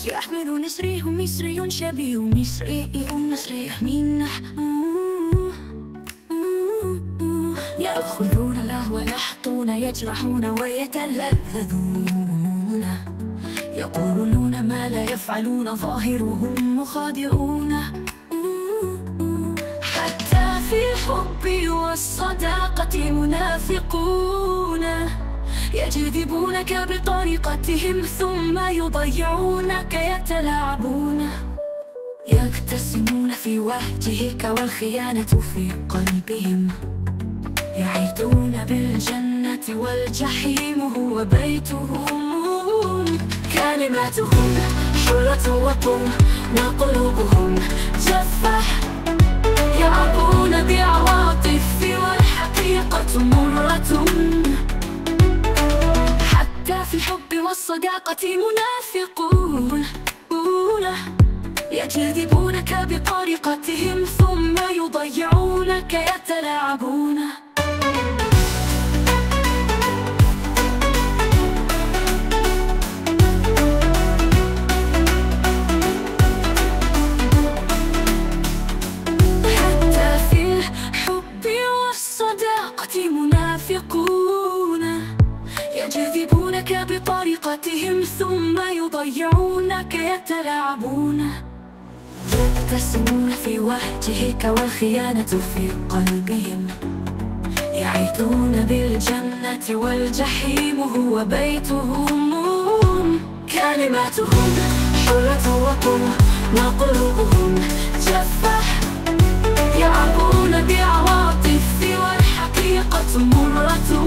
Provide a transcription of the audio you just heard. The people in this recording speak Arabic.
يحمل نسريه مصري شبيه مصري مصري مين يأخذون اللهو يحطون يجرحون ويتلذذون يقولون ما لا يفعلون ظاهرهم مخادعون حتى في الحب والصداقة منافقون يجذبونك بطريقتهم ثم يضيعونك يتلاعبون يقتسمون في وجهك والخيانة في قلبهم يعيدون بالجنة والجحيم هو بيتهم كلماتهم حرة وقوم وقلوبهم جفة يلعبون بعواطف والحقيقة مرة حتى في الحب والصداقة منافقون يجذبونك بطريقتهم ثم يضيعونك يتلاعبون حتى في الحب والصداقة منافقون يجذبونك بطريقتهم ثم يضيعونك يتلاعبون يبتسمون في وجهك والخيانة في قلبهم يعيدون بالجنة والجحيم هو بيتهم كلماتهم حرة وقوة وقلوبهم جفة يلعبون بعواطف والحقيقة مرة